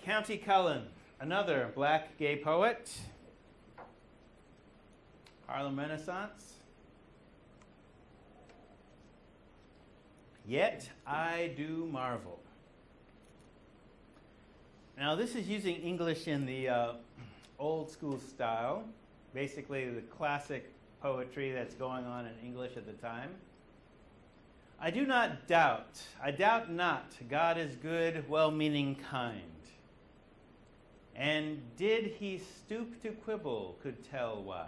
County Cullen, another black gay poet. Harlem Renaissance. Yet I do marvel. Now this is using English in the old school style, basically the classic poetry that's going on in English at the time. I do not doubt, I doubt not, God is good, well-meaning, kind. And did he stoop to quibble, could tell why.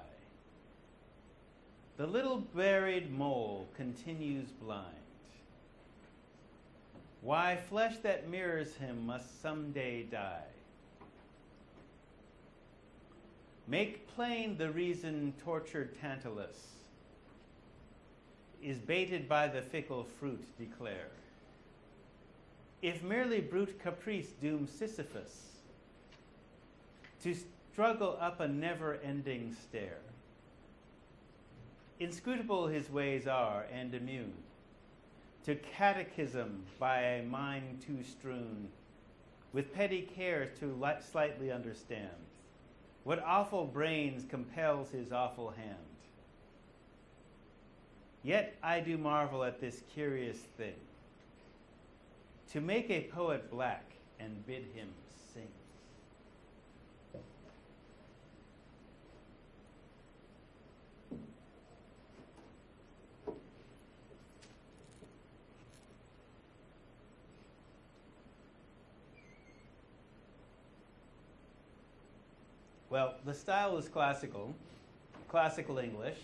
The little buried mole continues blind. Why flesh that mirrors him must someday die. Make plain the reason tortured Tantalus is baited by the fickle fruit declare. If merely brute caprice dooms Sisyphus to struggle up a never-ending stair, inscrutable his ways are and immune to catechism by a mind too strewn, with petty cares to slightly understand what awful brains compels his awful hand. Yet I do marvel at this curious thing, to make a poet black and bid him sing. Well, the style is classical English.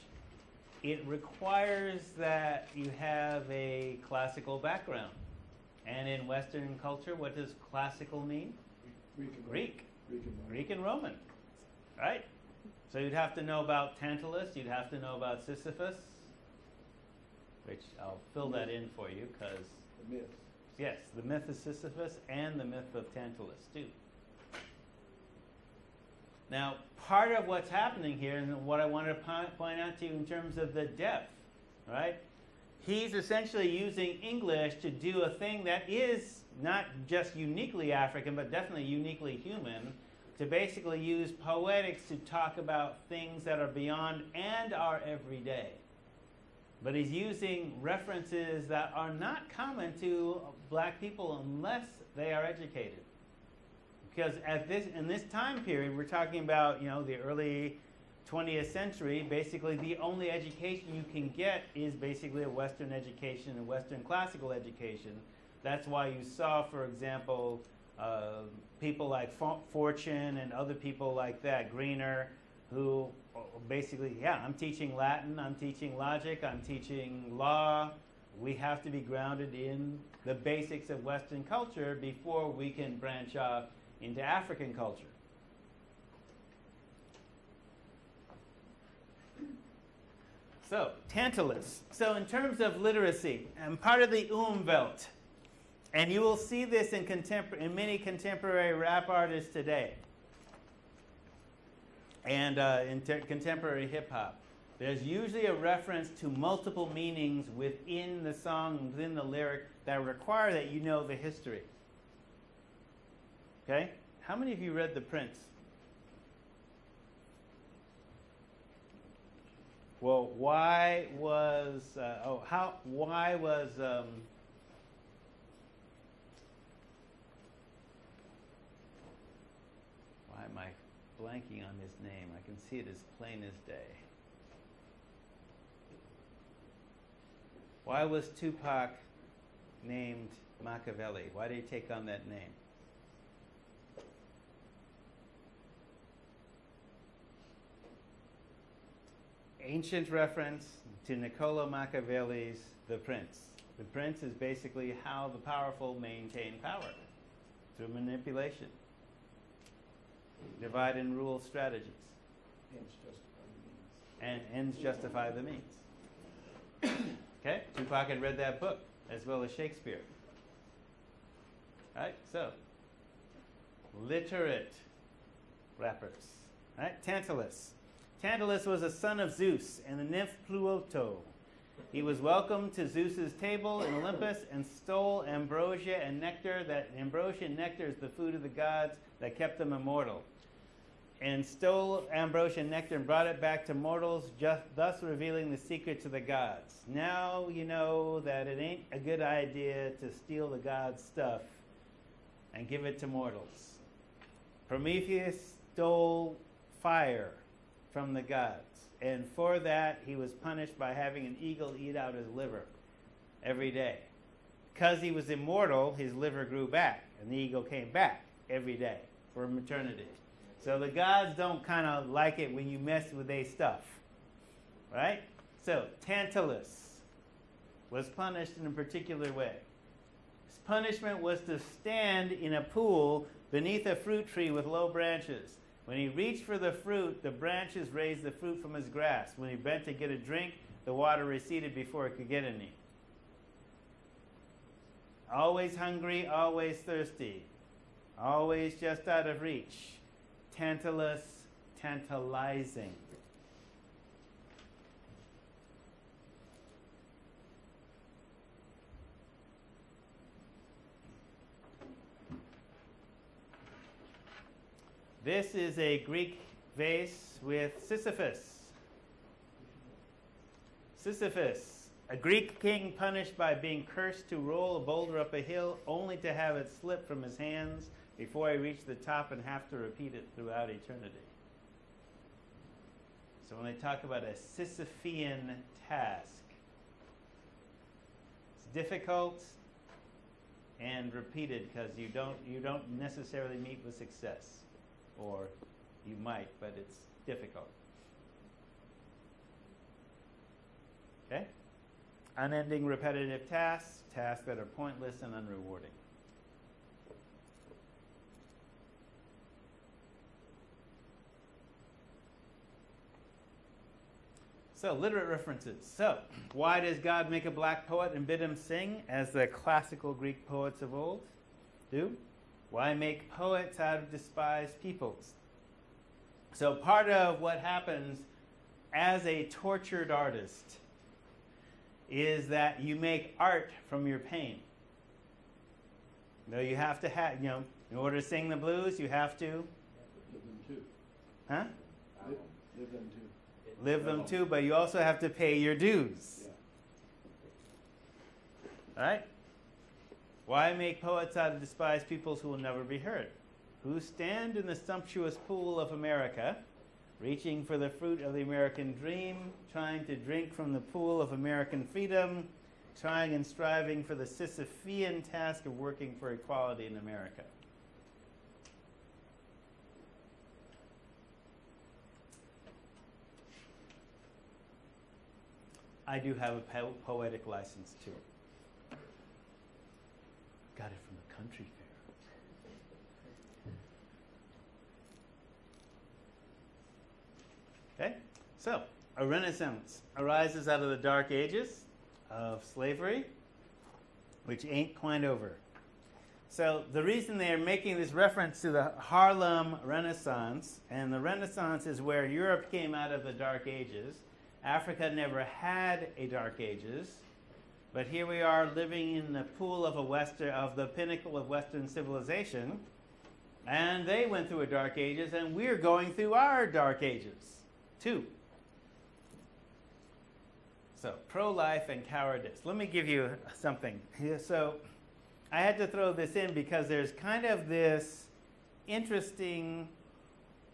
It requires that you have a classical background. And in Western culture, what does classical mean? Greek and Roman, right? So you'd have to know about Tantalus, you'd have to know about Sisyphus, which I'll fill that in for you because... The myth. Yes, the myth of Sisyphus and the myth of Tantalus, too. Now, part of what's happening here, and what I want to point out to you in terms of the depth, right? He's essentially using English to do a thing that is not just uniquely African, but definitely uniquely human, to basically use poetics to talk about things that are beyond and are everyday. But he's using references that are not common to black people unless they are educated. Because in this time period, we're talking about, the early 20th century, basically the only education you can get is basically a Western education, a Western classical education. That's why you saw, for example, people like Fortune and other people like that, Greener, who basically, I'm teaching Latin, I'm teaching logic, I'm teaching law. We have to be grounded in the basics of Western culture before we can branch off into African culture. So, Tantalus. So in terms of literacy, I'm part of the Umwelt. And you will see this in many contemporary rap artists today. And in contemporary hip-hop. There's usually a reference to multiple meanings within the song, within the lyric, that require that you know the history. Okay? How many of you read The Prince? Well, why am I blanking on his name? I can see it as plain as day. Why was Tupac named Machiavelli? Why did he take on that name? Ancient reference to Niccolo Machiavelli's The Prince. The Prince is basically how the powerful maintain power through manipulation. Divide and rule strategies. Ends justify the means. Okay? Tupac had read that book, as well as Shakespeare. Right? So, literate rappers. Right? Tantalus. Tantalus was a son of Zeus and the nymph Pluto. He was welcomed to Zeus's table in Olympus and stole ambrosia and nectar. That ambrosia and nectar is the food of the gods that kept them immortal. And stole ambrosia and nectar and brought it back to mortals, thus revealing the secret to the gods. Now you know that it ain't a good idea to steal the gods' stuff and give it to mortals. Prometheus stole fire from the gods. And for that, he was punished by having an eagle eat out his liver every day. Because he was immortal, his liver grew back, and the eagle came back every day for eternity. So the gods don't kind of like it when you mess with their stuff, right? So Tantalus was punished in a particular way. His punishment was to stand in a pool beneath a fruit tree with low branches. When he reached for the fruit, the branches raised the fruit from his grasp. When he bent to get a drink, the water receded before he could get any. Always hungry, always thirsty, always just out of reach. Tantalus, tantalizing. This is a Greek vase with Sisyphus. Sisyphus, a Greek king punished by being cursed to roll a boulder up a hill only to have it slip from his hands before he reached the top and have to repeat it throughout eternity. So when they talk about a Sisyphean task, it's difficult and repeated because you don't necessarily meet with success. Or you might, but it's difficult. Okay? Unending repetitive tasks, tasks that are pointless and unrewarding. So, literate references. So, why does God make a black poet and bid him sing, as the classical Greek poets of old do? Why make poets out of despised peoples? So part of what happens as a tortured artist is that you make art from your pain. You have to have, in order to sing the blues, you have to... Live them too. Huh? Live them too. Live them too, but you also have to pay your dues. Yeah. All right? Why make poets out of despised peoples who will never be heard? Who stand in the sumptuous pool of America, reaching for the fruit of the American dream, trying to drink from the pool of American freedom, trying and striving for the Sisyphean task of working for equality in America. I do have a poetic license too. Got it from the country fair. Okay? So, a renaissance arises out of the dark ages of slavery, which ain't quite over. So, the reason they are making this reference to the Harlem Renaissance, and the Renaissance is where Europe came out of the dark ages. Africa never had a dark ages. But here we are living in the pool of the pinnacle of Western civilization, and they went through a dark ages, and we're going through our dark ages, too. So, pro-life and cowardice. Let me give you something. So, I had to throw this in because there's kind of this interesting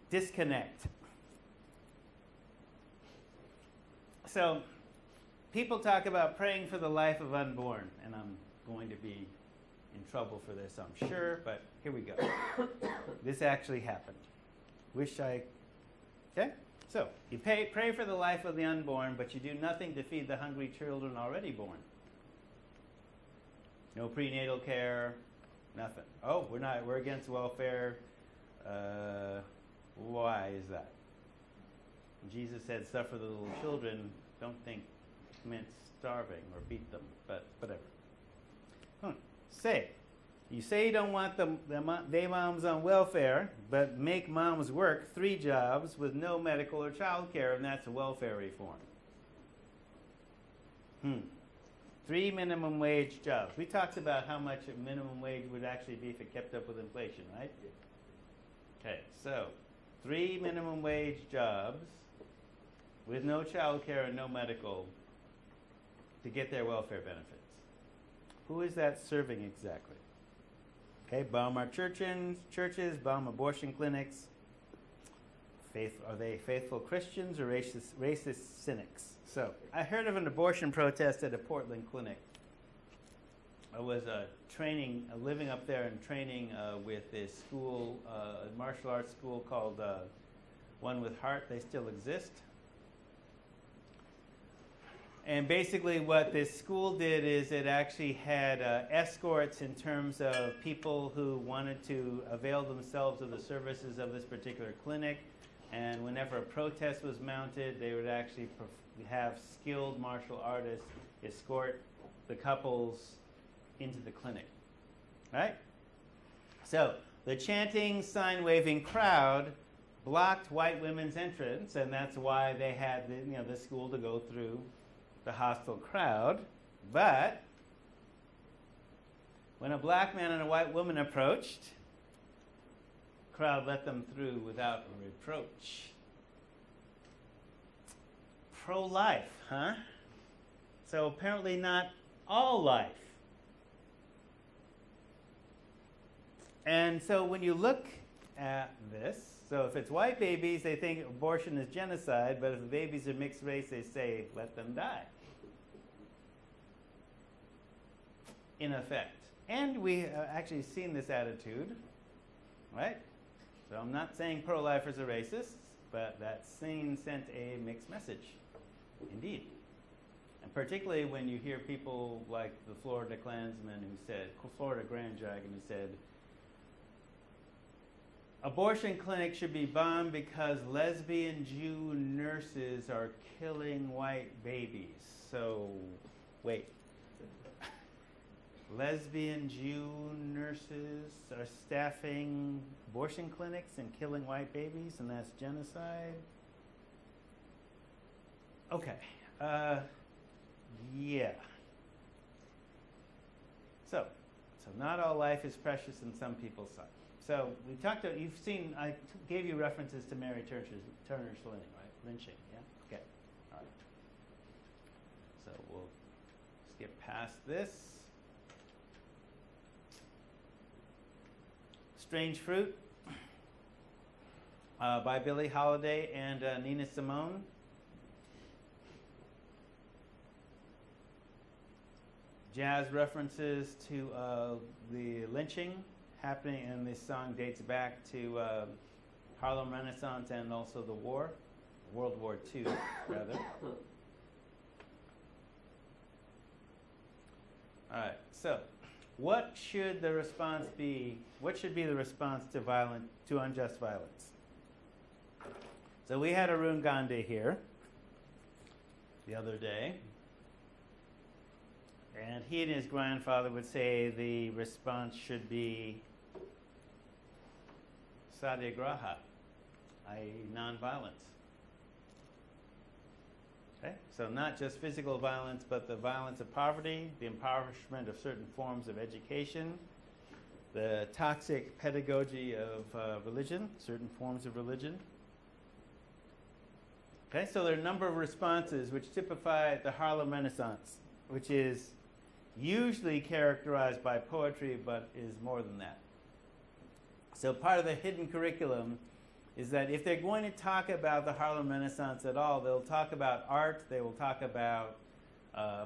disconnect. So, people talk about praying for the life of unborn, and I'm going to be in trouble for this, I'm sure, but here we go. This actually happened. Okay? So, you pray for the life of the unborn, but you do nothing to feed the hungry children already born. No prenatal care, nothing. Oh, we're against welfare. Why is that? Jesus said, suffer the little children. Don't think meant starving or beat them, but whatever. You say you don't want they moms on welfare, but make moms work 3 jobs with no medical or child care, and that's welfare reform. 3 minimum wage jobs. We talked about how much a minimum wage would actually be if it kept up with inflation, right? Okay, so 3 minimum wage jobs with no child care and no medical to get their welfare benefits. Who is that serving exactly? Okay, bomb our churches, bomb abortion clinics. Are they faithful Christians or racist cynics? So, I heard of an abortion protest at a Portland clinic. I was living up there and training with this school, a martial arts school called One with Heart. They still exist. And basically what this school did is it actually had escorts in terms of people who wanted to avail themselves of the services of this particular clinic. And whenever a protest was mounted, they would actually have skilled martial artists escort the couples into the clinic. Right? So the chanting, sign-waving crowd blocked white women's entrance, and that's why they had the school to go through the hostile crowd. But when a black man and a white woman approached, the crowd let them through without reproach. Pro-life, huh? So apparently not all life. And so when you look at this, so if it's white babies, they think abortion is genocide, but if the babies are mixed race, they say, let them die. In effect. And we have actually seen this attitude, right? So I'm not saying pro-lifers are racists, but that scene sent a mixed message, indeed. And particularly when you hear people like the Florida Grand Dragon who said, abortion clinics should be bombed because lesbian Jew nurses are killing white babies. So, wait. Lesbian Jew nurses are staffing abortion clinics and killing white babies, and that's genocide? Okay. Yeah. So not all life is precious in some people's sight. So we talked about, you've seen, I gave you references to Mary Turner's lynching, yeah? Okay, all right. So we'll skip past this. Strange Fruit by Billie Holiday and Nina Simone. Jazz references to the lynching happening, and this song dates back to Harlem Renaissance and also the war, World War II, rather. All right, so what should the response be? What should be the response to unjust violence? So we had Arun Gandhi here the other day. And he and his grandfather would say the response should be satyagraha, i.e. nonviolence. Okay? So not just physical violence, but the violence of poverty, the impoverishment of certain forms of education, the toxic pedagogy of religion, certain forms of religion. Okay, so there are a number of responses which typify the Harlem Renaissance, which is usually characterized by poetry, but is more than that. So part of the hidden curriculum is that if they're going to talk about the Harlem Renaissance at all, they'll talk about art, they will talk about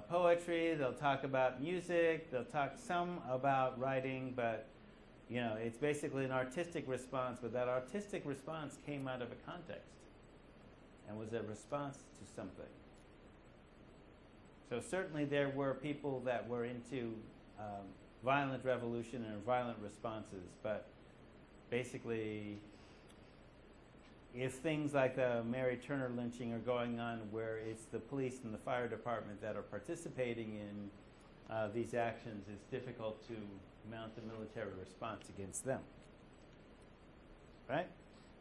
poetry, they'll talk about music, they'll talk some about writing, but it's basically an artistic response, but that artistic response came out of a context and was a response to something. So certainly there were people that were into violent revolution and violent responses, but basically if things like the Mary Turner lynching are going on where it's the police and the fire department that are participating in these actions, it's difficult to mount a military response against them. Right?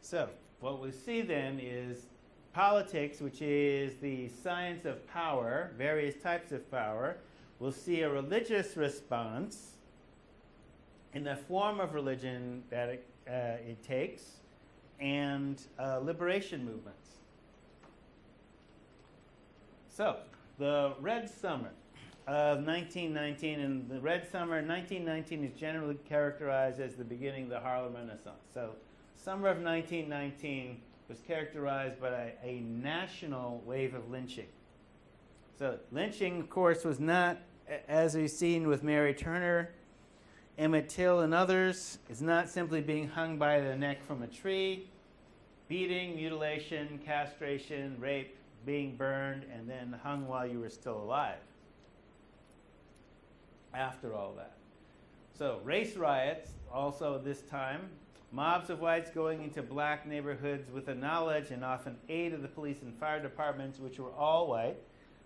So what we see then is politics, which is the science of power, various types of power, will see a religious response in the form of religion that it takes, and liberation movements. So, the Red Summer of 1919, and the Red Summer 1919 is generally characterized as the beginning of the Harlem Renaissance. So, summer of 1919 was characterized by a national wave of lynching. So, lynching, of course, was not, as we've seen with Mary Turner, Emmett Till, and others, is not simply being hung by the neck from a tree. Beating, mutilation, castration, rape, being burned, and then hung while you were still alive. After all that. So, race riots, also this time. Mobs of whites going into black neighborhoods with the knowledge and often aid of the police and fire departments, which were all white,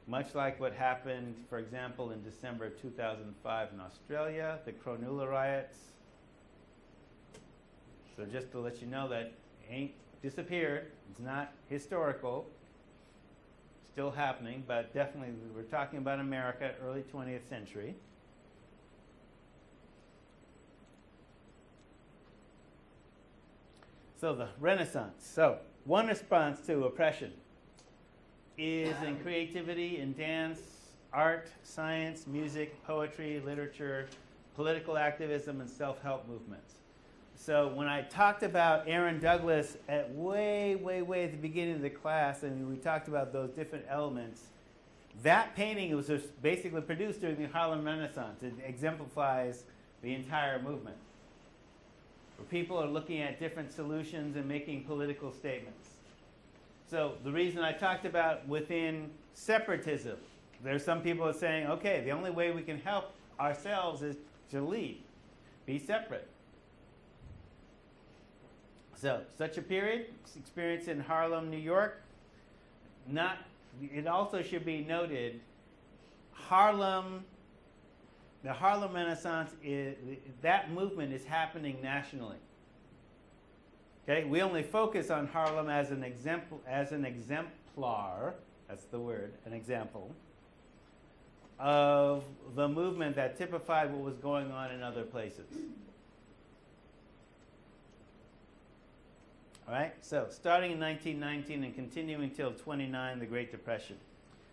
much like what happened, for example, in December 2005 in Australia, the Cronulla riots. So just to let you know that it ain't disappeared, it's not historical, still happening, but definitely we're talking about America, early 20th century. So the Renaissance. So one response to oppression is in creativity, in dance, art, science, music, poetry, literature, political activism, and self-help movements. So when I talked about Aaron Douglas at way at the beginning of the class, and we talked about those different elements, that painting was just basically produced during the Harlem Renaissance. It exemplifies the entire movement, where people are looking at different solutions and making political statements. So the reason I talked about within separatism, there's some people are saying, okay, the only way we can help ourselves is to lead, be separate. So such a period, experienced in Harlem, New York. It also should be noted, the Harlem Renaissance, that movement is happening nationally. Okay, we only focus on Harlem as an exemplar, that's the word, an example, of the movement that typified what was going on in other places. All right, so starting in 1919 and continuing till 29, the Great Depression.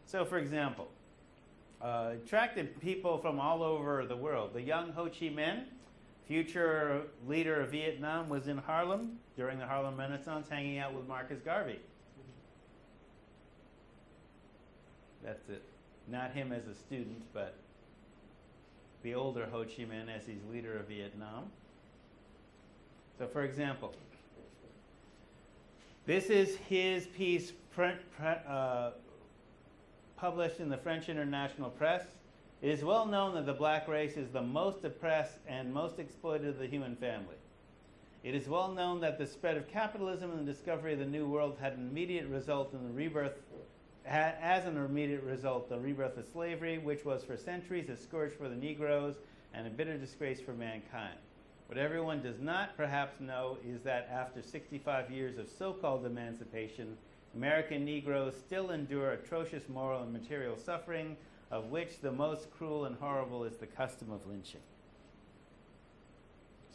So for example, attracted people from all over the world. The young Ho Chi Minh, future leader of Vietnam, was in Harlem during the Harlem Renaissance, hanging out with Marcus Garvey. That's it. Not him as a student, but the older Ho Chi Minh as he's leader of Vietnam. So for example, this is his piece published in the French International Press. It is well known that the black race is the most oppressed and most exploited of the human family. It is well known that the spread of capitalism and the discovery of the New World had an immediate result in the rebirth, the rebirth of slavery, which was for centuries a scourge for the Negroes and a bitter disgrace for mankind. What everyone does not perhaps know is that after 65 years of so-called emancipation, American Negroes still endure atrocious moral and material suffering, of which the most cruel and horrible is the custom of lynching.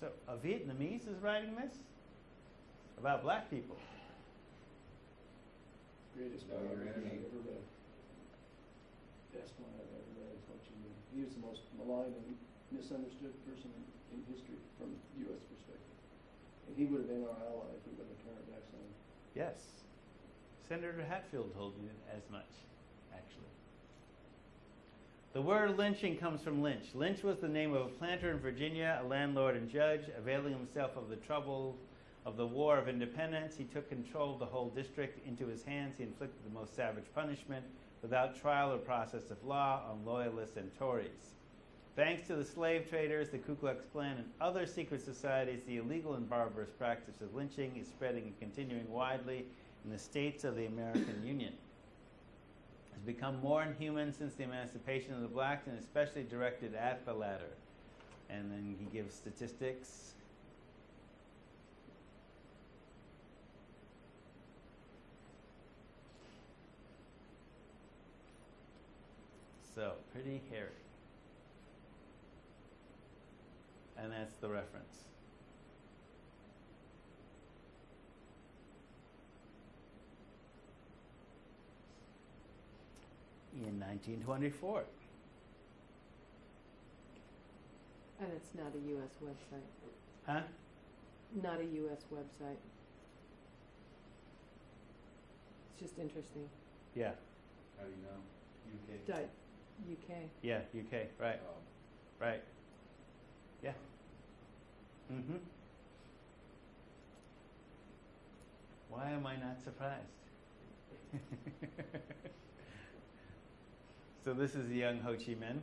So a Vietnamese is writing this about black people. Greatest Know your biography enemy. I've ever read. Best one I've ever read is Ho Chi Minh. He was the most maligned and misunderstood person in history from U.S. perspective. And he would have been our ally if we would have turned our backs on him. Yes. Senator Hatfield told you as much, actually. The word lynching comes from Lynch. Lynch was the name of a planter in Virginia, a landlord and judge. Availing himself of the trouble of the War of Independence, he took control of the whole district into his hands. He inflicted the most savage punishment without trial or process of law on loyalists and Tories. Thanks to the slave traders, the Ku Klux Klan, and other secret societies, the illegal and barbarous practice of lynching is spreading and continuing widely in the states of the American Union. It has become more inhuman since the emancipation of the blacks, and especially directed at the latter. And then he gives statistics. So, pretty hairy. And that's the reference. In 1924. And it's not a U.S. website. Huh? Not a U.S. website. It's just interesting. Yeah. How do you know? UK. UK. Yeah, UK. Right. Oh. Right. Yeah. Mm-hmm. Why am I not surprised? So this is the young Ho Chi Minh.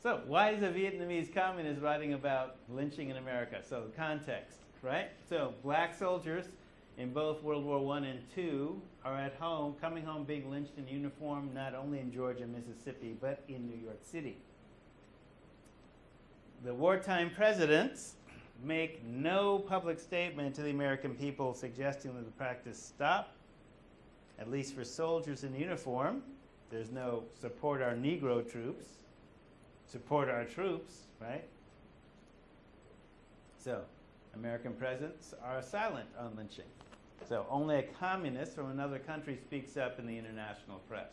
So why is a Vietnamese communist writing about lynching in America? So the context, right? So black soldiers in both World War I and II are at home, coming home being lynched in uniform, not only in Georgia and Mississippi, but in New York City. The wartime presidents make no public statement to the American people suggesting that the practice stop, at least for soldiers in uniform. There's no support our Negro troops, support our troops, right? So, American presidents are silent on lynching. So, only a communist from another country speaks up in the international press.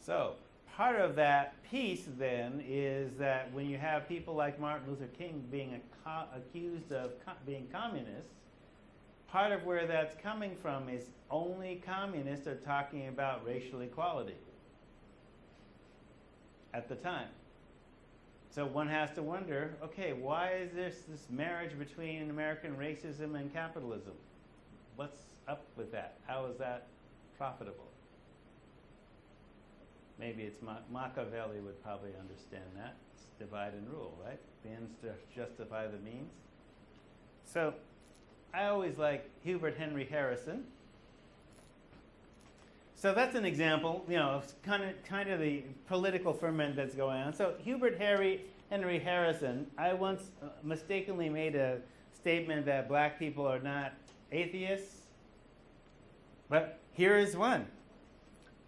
So, part of that piece then is that when you have people like Martin Luther King being accused of being communists, part of where that's coming from is only communists are talking about racial equality at the time. So one has to wonder, okay, why is this marriage between American racism and capitalism? What's up with that? How is that profitable? Maybe it's Machiavelli would probably understand that. It's divide and rule, right? The ends justify the means. So I always like Hubert Henry Harrison. So that's an example, you know, of kind of the political ferment that's going on. So Hubert Henry Harrison, I once mistakenly made a statement that black people are not atheists, but here is one.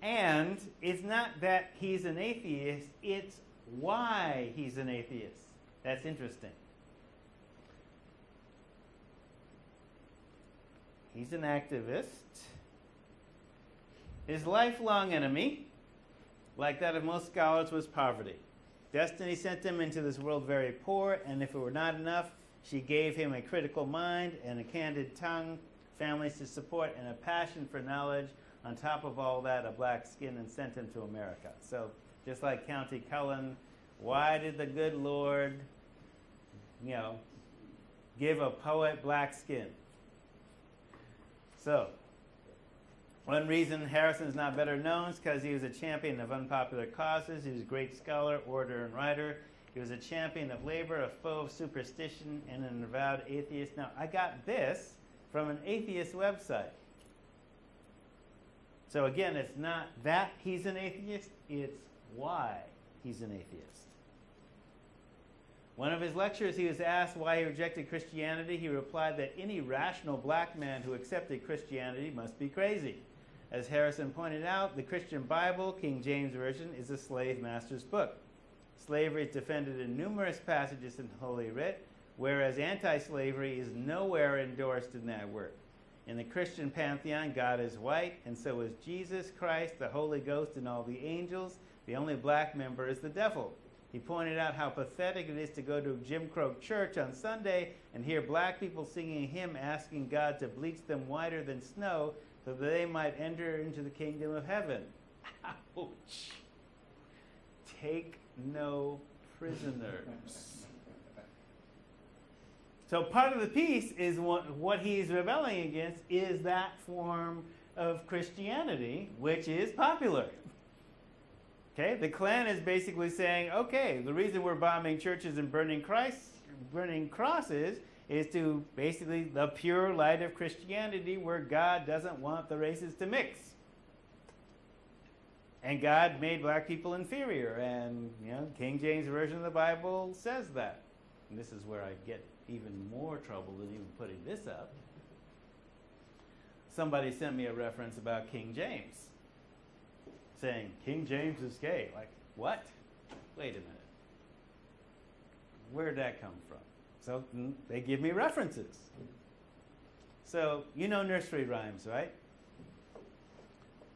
And it's not that he's an atheist, it's why he's an atheist. That's interesting. He's an activist. His lifelong enemy, like that of most scholars, was poverty. Destiny sent him into this world very poor, and if it were not enough, she gave him a critical mind and a candid tongue, families to support, and a passion for knowledge. On top of all that, a black skin, and sent him to America. So, just like County Cullen, why did the good Lord, give a poet black skin? So, one reason Harrison's not better known is because he was a champion of unpopular causes. He was a great scholar, orator, and writer. He was a champion of labor, a foe of superstition, and an avowed atheist. Now, I got this from an atheist website. So again, it's not that he's an atheist, it's why he's an atheist. One of his lectures, he was asked why he rejected Christianity. He replied that any rational black man who accepted Christianity must be crazy. As Harrison pointed out, the Christian Bible, King James Version, is a slave master's book. Slavery is defended in numerous passages in Holy Writ, whereas anti-slavery is nowhere endorsed in that work. In the Christian pantheon, God is white, and so is Jesus Christ, the Holy Ghost, and all the angels. The only black member is the devil. He pointed out how pathetic it is to go to a Jim Crow church on Sunday and hear black people singing a hymn asking God to bleach them whiter than snow so that they might enter into the kingdom of heaven. Ouch. Take no prisoners. So part of the piece is what he's rebelling against is that form of Christianity, which is popular. Okay, the Klan is basically saying, okay, the reason we're bombing churches and burning crosses is to basically the pure light of Christianity where God doesn't want the races to mix. And God made black people inferior, and King James Version of the Bible says that. And this is where I get even more trouble than even putting this up. somebody sent me a reference about King James, saying King James is gay. Like, what? Wait a minute. Where'd that come from? So they give me references. So you know nursery rhymes, right?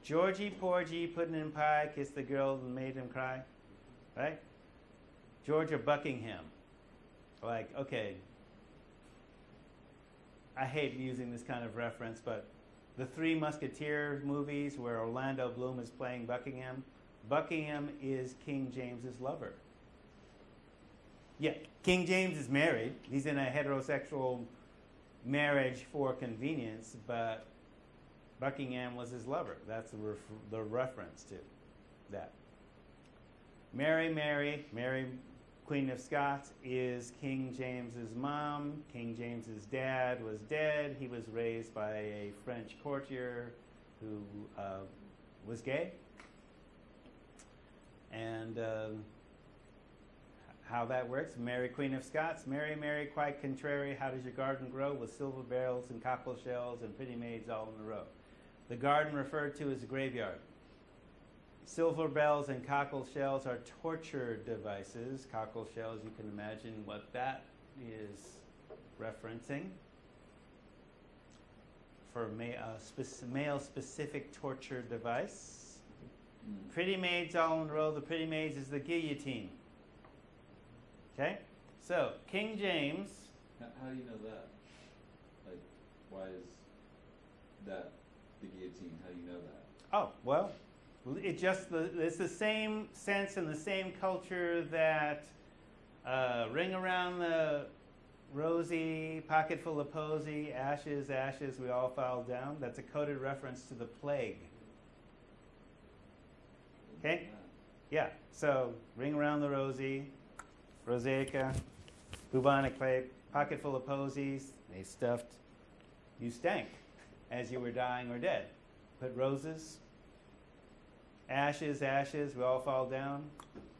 Georgie, porgy, pudding and pie, kissed the girl and made him cry, right? Georgia Buckingham. Like, okay, I hate using this kind of reference, but the Three Musketeer movies where Orlando Bloom is playing Buckingham, Buckingham is King James's lover. Yeah, King James is married. He's in a heterosexual marriage for convenience, but Buckingham was his lover. That's the reference to that. Mary, Queen of Scots, is King James's mom. King James's dad was dead. He was raised by a French courtier who was gay. And how that works: Mary, Queen of Scots, Mary, quite contrary, how does your garden grow? With silver barrels and cockle shells and pretty maids all in a row. The garden referred to as a graveyard. Silver bells and cockle shells are torture devices. Cockle shells, you can imagine what that is referencing. For male-specific torture device. Pretty maids all in a row. The pretty maids is the guillotine. Okay? So, King James. How do you know that? Like, why is that the guillotine? How do you know that? Oh, well, it's the same sense and the same culture that ring around the rosy, pocket full of posy, ashes, ashes, we all fall down. That's a coded reference to the plague. Okay? Yeah, so ring around the rosy, rosacea, bubonic plague, pocket full of posies, they stuffed. You stank as you were dying or dead. Put roses, ashes, ashes, we all fall down.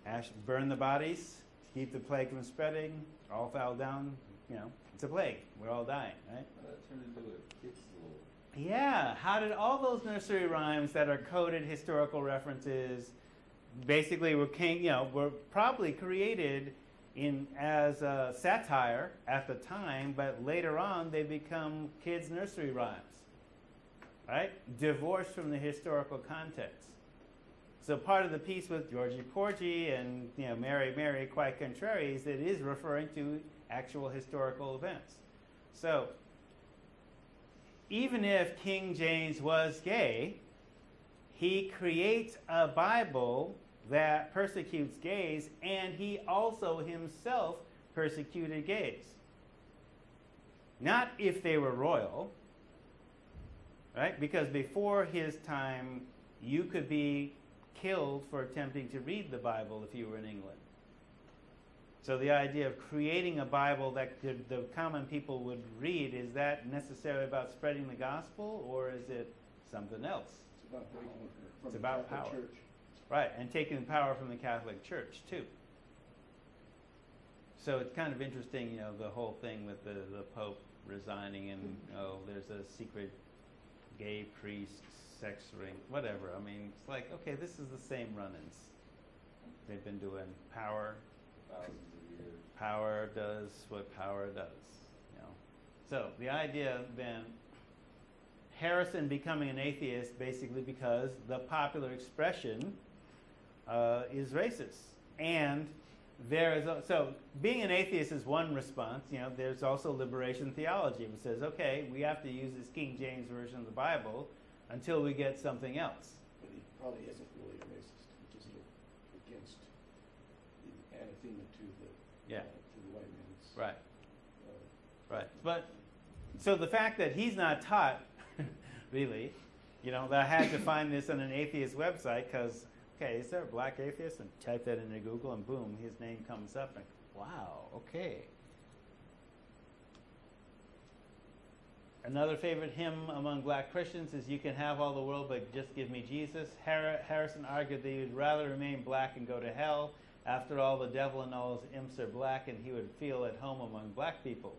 Ash, burn the bodies to keep the plague from spreading. All fall down, you know, it's a plague. We're all dying, right? That turned into a kid's little... Yeah, how did all those nursery rhymes that are coded historical references basically were probably created as a satire at the time, but later on they become kids' nursery rhymes, right? Divorced from the historical context. So part of the piece with Georgie Porgy and Mary, quite contrary, is that it is referring to actual historical events. So even if King James was gay, he creates a Bible that persecutes gays, and he also himself persecuted gays. Not if they were royal, right? Because before his time, you could be killed for attempting to read the Bible if you were in England. So the idea of creating a Bible that the common people would read, is that necessarily about spreading the gospel, or is it something else? It's about breaking from It's the about Catholic power. Church. Right, and taking power from the Catholic Church, too. So it's kind of interesting, the whole thing with the Pope resigning and, there's a secret gay priest sex ring, whatever. I mean, it's like, okay, this is the same run-ins. They've been doing power. Thousands of years. Power does what power does, So the idea then, Harrison becoming an atheist basically because the popular expression is racist. And so being an atheist is one response. There's also liberation theology, which says, okay, we have to use this King James version of the Bible until we get something else. But he probably isn't really a racist, which is against the anathema to the white man's. Right. Right. But so the fact that he's not taught, really, that I had to find this on an atheist website because, okay, is there a black atheist? And type that into Google and boom, his name comes up. And wow, okay. Another favorite hymn among black Christians is "You Can Have All the World, but Just Give Me Jesus." Harrison argued that he would rather remain black and go to hell. After all, the devil and all his imps are black, and he would feel at home among black people.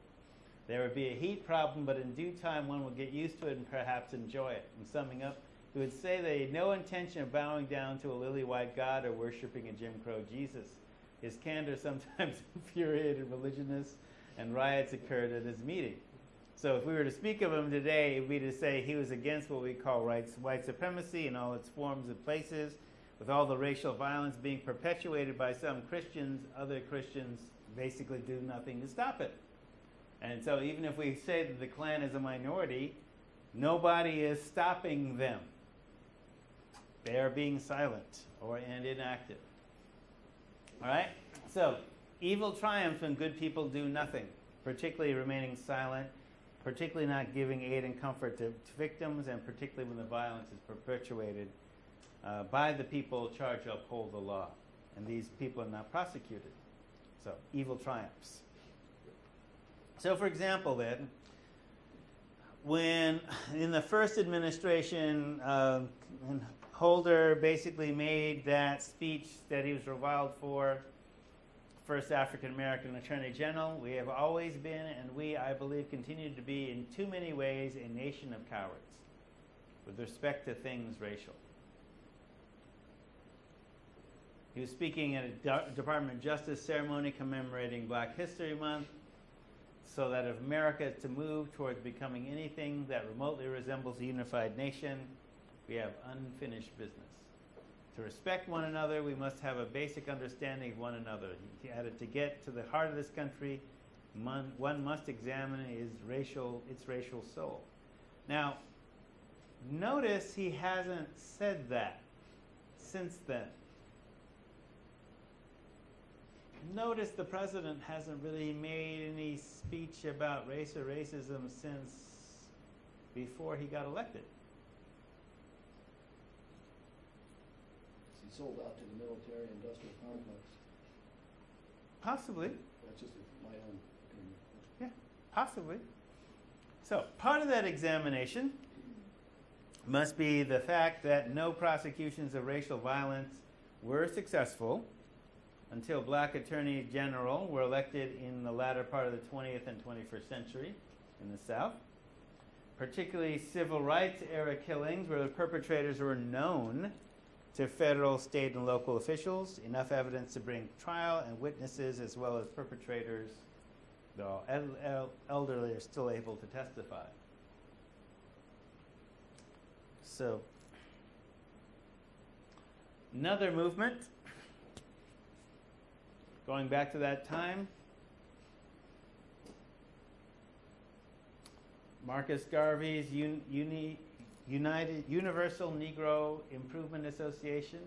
There would be a heat problem, but in due time one will get used to it and perhaps enjoy it. In summing up, he would say they had no intention of bowing down to a lily-white God or worshiping a Jim Crow Jesus. His candor sometimes infuriated religionists, and riots occurred at his meeting. So if we were to speak of him today, it would be to say he was against what we call white supremacy in all its forms and places, with all the racial violence being perpetuated by some Christians. Other Christians basically do nothing to stop it. And so even if we say that the Klan is a minority, nobody is stopping them. They are being silent and inactive. All right? So, evil triumphs when good people do nothing, particularly remaining silent, particularly not giving aid and comfort to victims, and particularly when the violence is perpetuated by the people charged to uphold the law. And these people are not prosecuted. So, evil triumphs. So, for example, then, when in the first administration, Holder basically made that speech that he was reviled for, first African-American Attorney General, we have always been, and we, I believe, continue to be in too many ways a nation of cowards with respect to things racial. He was speaking at a Department of Justice ceremony commemorating Black History Month, so that if America is to move towards becoming anything that remotely resembles a unified nation, we have unfinished business. To respect one another, we must have a basic understanding of one another. He added, to get to the heart of this country, one must examine its racial soul. Now, notice he hasn't said that since then. Notice the president hasn't really made any speech about race or racism since before he got elected. He sold out to the military-industrial complex. Possibly. That's just my own opinion. Yeah, possibly. So, part of that examination must be the fact that no prosecutions of racial violence were successful until Black Attorney General were elected in the latter part of the 20th and 21st century in the South. Particularly civil rights era killings where the perpetrators were known to federal, state, and local officials, enough evidence to bring trial and witnesses as well as perpetrators, though elderly, are still able to testify. So, another movement, going back to that time, Marcus Garvey's Universal Negro Improvement Association.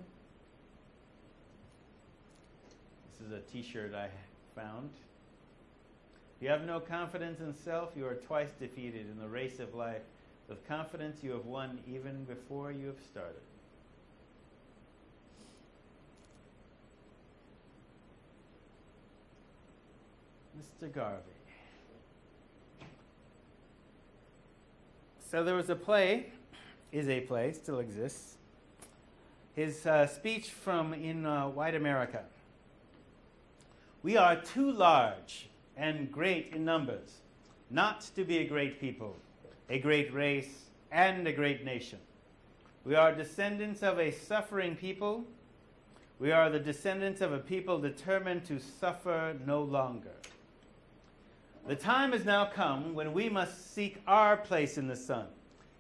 This is a t-shirt I found. If you have no confidence in self, you are twice defeated in the race of life. With confidence, you have won even before you have started. Mr. Garvey. So there was a play, still exists. His speech from in White America. We are too large and great in numbers not to be a great people, a great race, and a great nation. We are descendants of a suffering people. We are the descendants of a people determined to suffer no longer. The time has now come when we must seek our place in the sun.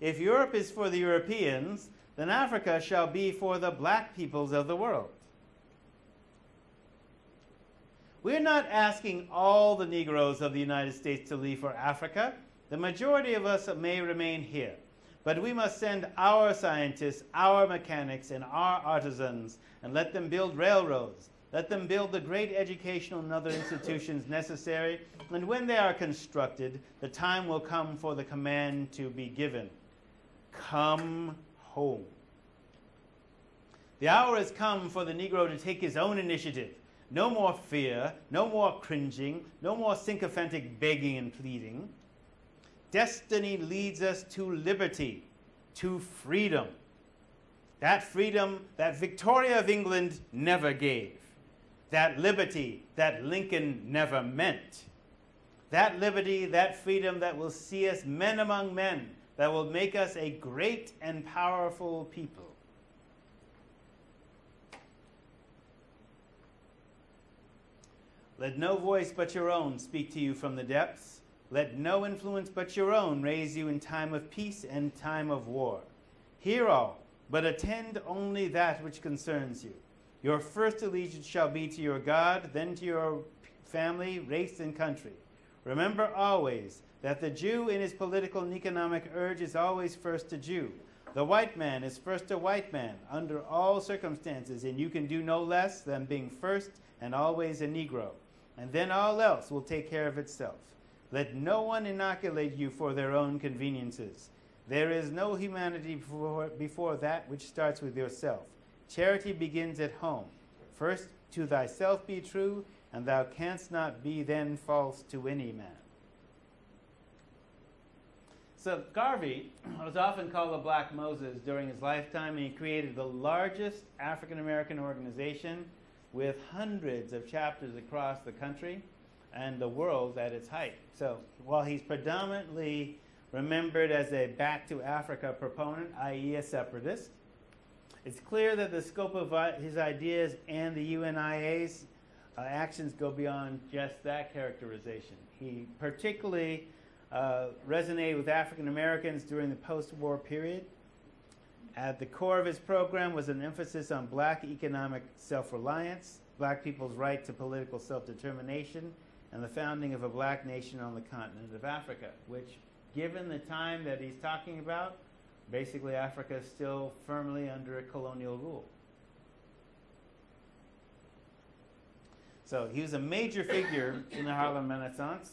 If Europe is for the Europeans, then Africa shall be for the black peoples of the world. We're not asking all the Negroes of the United States to leave for Africa. The majority of us may remain here. But we must send our scientists, our mechanics, and our artisans, and let them build railroads. Let them build the great educational and other institutions necessary, and when they are constructed, the time will come for the command to be given. Come home. The hour has come for the Negro to take his own initiative. No more fear, no more cringing, no more sycophantic begging and pleading. Destiny leads us to liberty, to freedom. That freedom that Victoria of England never gave. That liberty that Lincoln never meant. That liberty, that freedom that will see us men among men, that will make us a great and powerful people. Let no voice but your own speak to you from the depths. Let no influence but your own raise you in time of peace and time of war. Hear all, but attend only that which concerns you. Your first allegiance shall be to your God, then to your family, race, and country. Remember always that the Jew in his political and economic urge is always first a Jew. The white man is first a white man under all circumstances, and you can do no less than being first and always a Negro. And then all else will take care of itself. Let no one inoculate you for their own conveniences. There is no humanity before that which starts with yourself. Charity begins at home. First to thyself be true, and thou canst not be then false to any man. So Garvey was often called the Black Moses during his lifetime, and he created the largest African-American organization with hundreds of chapters across the country and the world at its height. So while he's predominantly remembered as a back to Africa proponent, i.e. a separatist, it's clear that the scope of his ideas and the UNIA's actions go beyond just that characterization. He particularly resonated with African Americans during the post-war period. At the core of his program was an emphasis on black economic self-reliance, black people's right to political self-determination, and the founding of a black nation on the continent of Africa, which, given the time that he's talking about, basically Africa is still firmly under a colonial rule. So he was a major figure in the Harlem Renaissance.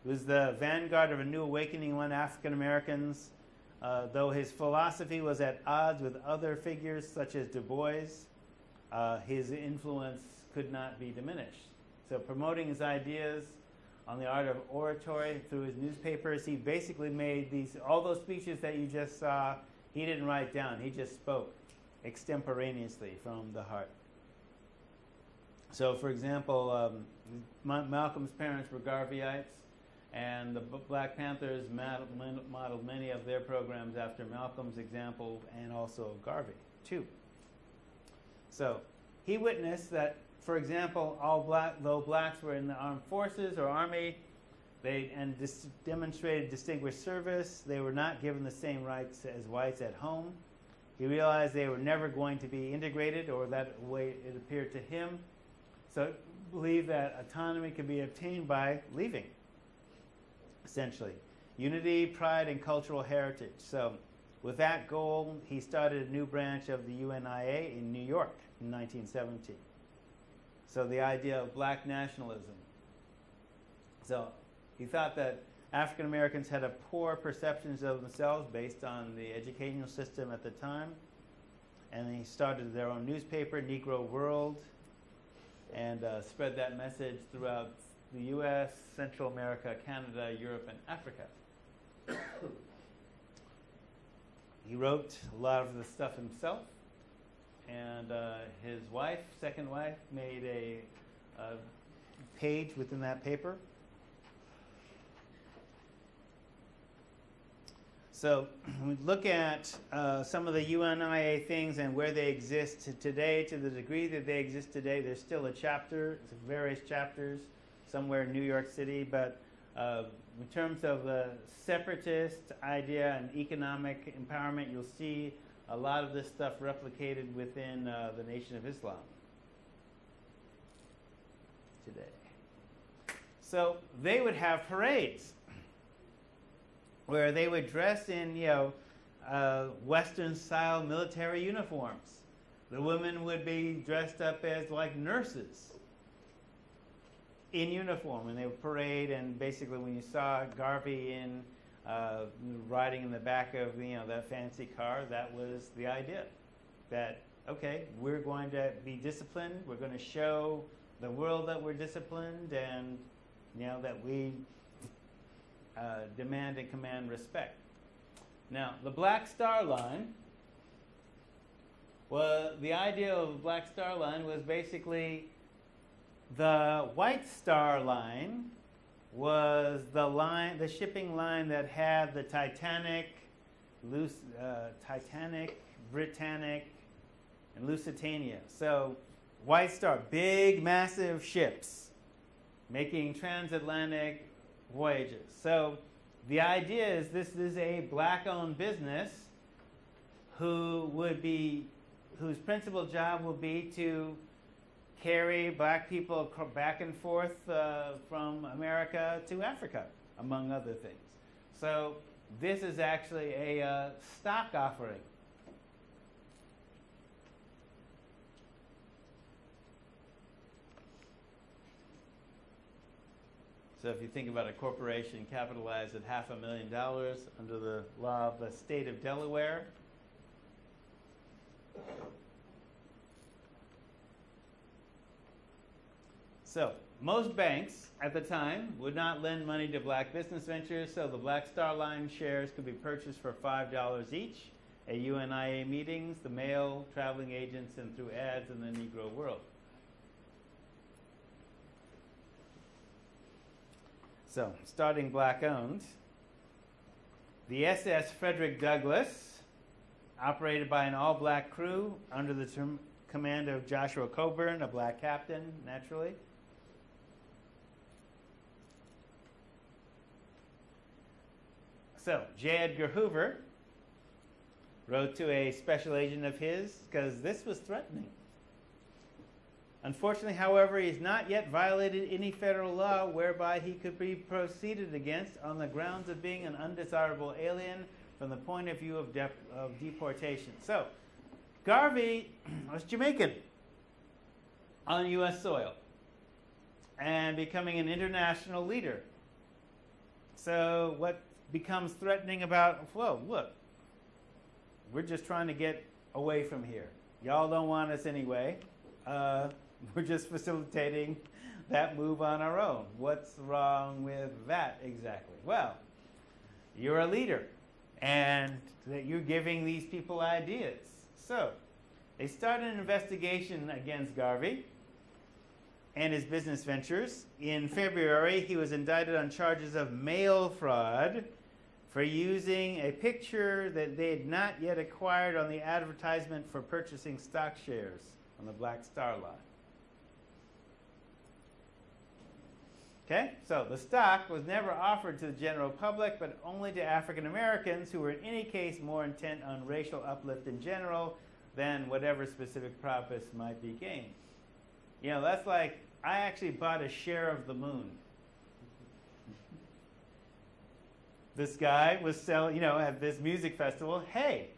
He was the vanguard of a new awakening among African Americans, though his philosophy was at odds with other figures such as Du Bois. His influence could not be diminished. So promoting his ideas on the art of oratory through his newspapers, he basically made all those speeches that you just saw, he didn't write down. He just spoke extemporaneously from the heart. So, for example, Malcolm's parents were Garveyites, and the Black Panthers modeled many of their programs after Malcolm's example and also Garvey, too. So, he witnessed that, for example, though blacks were in the armed forces or army, demonstrated distinguished service, they were not given the same rights as whites at home. He realized they were never going to be integrated, or that way it appeared to him. So believed that autonomy could be obtained by leaving, essentially. Unity, pride, and cultural heritage. So with that goal, he started a new branch of the UNIA in New York in 1917. So the idea of black nationalism. So he thought that African Americans had a poor perceptions of themselves based on the educational system at the time. And he started their own newspaper, Negro World, and spread that message throughout the U.S., Central America, Canada, Europe, and Africa. He wrote a lot of the stuff himself, and his wife, second wife, made a page within that paper. So we look at some of the UNIA things and where they exist today. To the degree that they exist today, there's still a chapter, various chapters, somewhere in New York City. But in terms of the separatist idea and economic empowerment, you'll see a lot of this stuff replicated within the Nation of Islam today. So they would have parades where they would dress in, Western-style military uniforms. The women would be dressed up as like nurses in uniform, and they would parade. And basically, when you saw Garvey riding in the back of that fancy car, that was the idea. That okay, we're going to be disciplined. We're going to show the world that we're disciplined, and that we demand and command respect. Now, the Black Star Line, the idea of the Black Star Line was basically the White Star Line was the shipping line that had the Titanic, Britannic, and Lusitania. So White Star, big, massive ships making transatlantic voyages. So the idea is this is a black-owned business whose principal job will be to carry black people back and forth from America to Africa, among other things. So this is actually a stock offering. So if you think about a corporation capitalized at $500,000 under the law of the state of Delaware, so most banks at the time would not lend money to black business ventures, so the Black Star Line shares could be purchased for $5 each at UNIA meetings, the mail, traveling agents, and through ads in the Negro world. So, starting black-owned, the SS Frederick Douglass, operated by an all-black crew under the command of Joshua Coburn, a black captain, naturally. So, J. Edgar Hoover wrote to a special agent of his because this was threatening. Unfortunately, however, he has not yet violated any federal law whereby he could be proceeded against on the grounds of being an undesirable alien from the point of view of deportation. So, Garvey was Jamaican on U.S. soil and becoming an international leader. So what becomes threatening about, well, look, we're just trying to get away from here. Y'all don't want us anyway. We're just facilitating that move on our own. What's wrong with that exactly? Well, you're a leader, and that you're giving these people ideas. So they started an investigation against Garvey and his business ventures. In February, he was indicted on charges of mail fraud for using a picture that they had not yet acquired on the advertisement for purchasing stock shares on the Black Star Line. Okay, so the stock was never offered to the general public, but only to African Americans who were in any case more intent on racial uplift in general than whatever specific profits might be gained. You know, that's like, I actually bought a share of the moon. This guy was selling, you know, at this music festival, hey,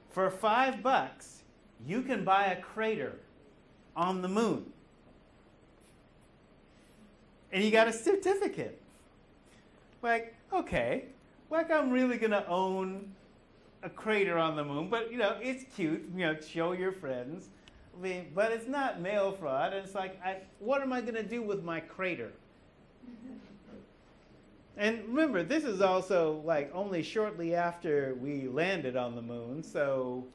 for $5, you can buy a crater on the moon. And you got a certificate. Like, okay, like I'm really going to own a crater on the moon, but, you know, it's cute, you know, show your friends. I mean, but it's not mail fraud. And it's like, what am I going to do with my crater? And remember, this is also like only shortly after we landed on the moon, so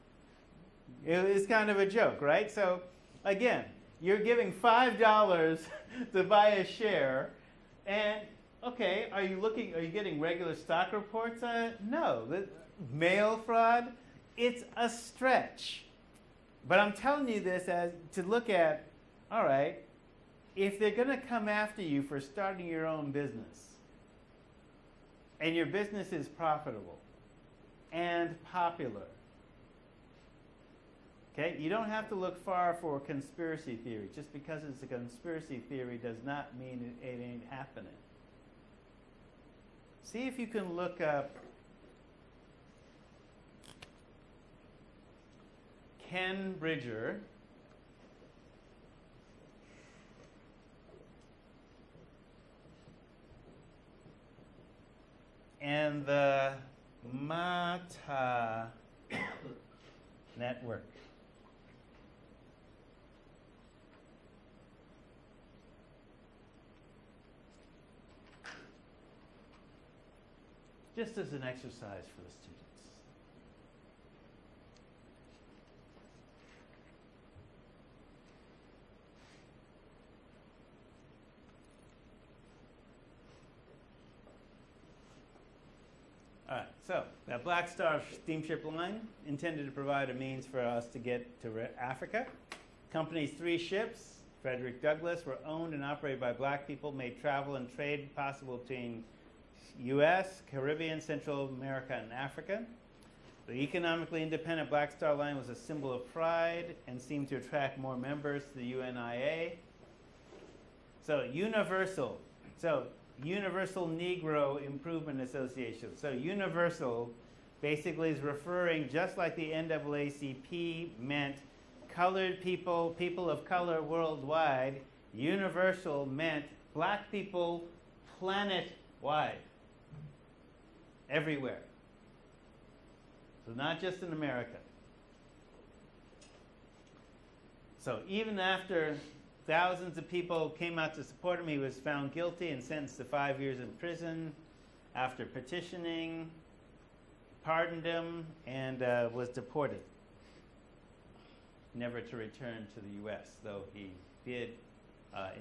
it's kind of a joke, right? So again, you're giving $5 to buy a share, and okay, are you getting regular stock reports on it? No. Mail fraud, it's a stretch. But I'm telling you this as to look at, all right, if they're going to come after you for starting your own business, and your business is profitable and popular, okay, you don't have to look far for a conspiracy theory. Just because it's a conspiracy theory does not mean it ain't happening. See if you can look up Ken Bridger and the Mata Network. Just as an exercise for the students. All right, so that Black Star steamship line intended to provide a means for us to get to Africa. Company's 3 ships, Frederick Douglass, were owned and operated by black people, made travel and trade possible between U.S., Caribbean, Central America, and Africa. The economically independent Black Star Line was a symbol of pride and seemed to attract more members to the UNIA. So Universal Negro Improvement Association. So Universal basically is referring, just like the NAACP meant colored people, people of color worldwide, universal meant black people planet-wide, everywhere. So not just in America. So even after thousands of people came out to support him, he was found guilty and sentenced to 5 years in prison. After petitioning, pardoned him, and was deported, never to return to the U.S., though he did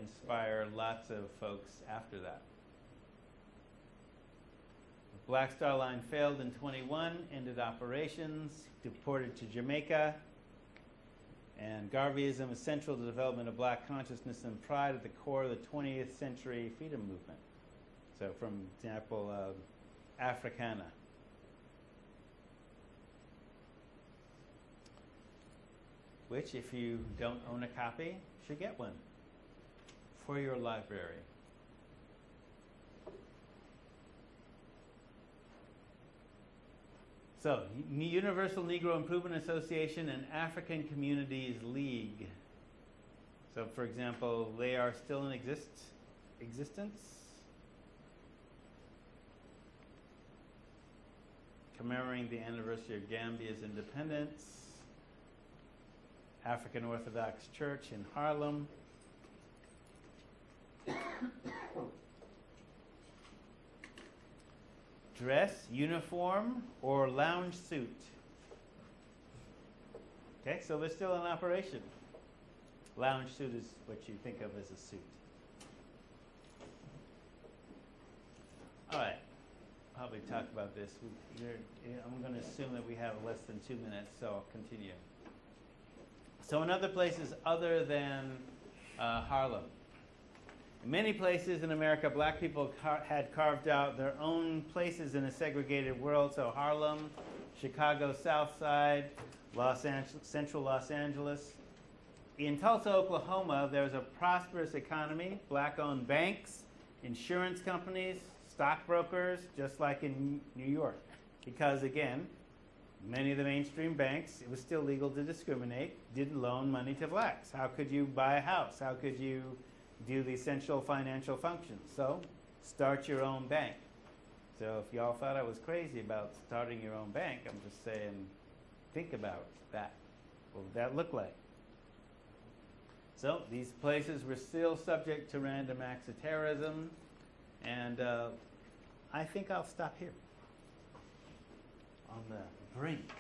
inspire lots of folks after that. The Black Star Line failed in 21, ended operations, deported to Jamaica, and Garveyism is central to the development of black consciousness and pride at the core of the 20th century freedom movement. So, for example, Africana. Which, if you don't own a copy, should get one for your library. So, Universal Negro Improvement Association and African Communities League. So, for example, they are still in existence. Commemorating the anniversary of Gambia's independence. African Orthodox Church in Harlem. Dress, uniform, or lounge suit. Okay, so they're still in operation. Lounge suit is what you think of as a suit. All right, probably talk about this. I'm going to assume that we have less than 2 minutes, so I'll continue. So in other places other than Harlem, in many places in America, black people had carved out their own places in a segregated world. So Harlem, Chicago South Side, Central Los Angeles. In Tulsa, Oklahoma, there was a prosperous economy, black-owned banks, insurance companies, stockbrokers, just like in New York. Because again, many of the mainstream banks, it was still legal to discriminate, didn't loan money to blacks. How could you buy a house? How could you do the essential financial functions? So, start your own bank. So if y'all thought I was crazy about starting your own bank, I'm just saying, think about that. What would that look like? So these places were still subject to random acts of terrorism, and I think I'll stop here on the brink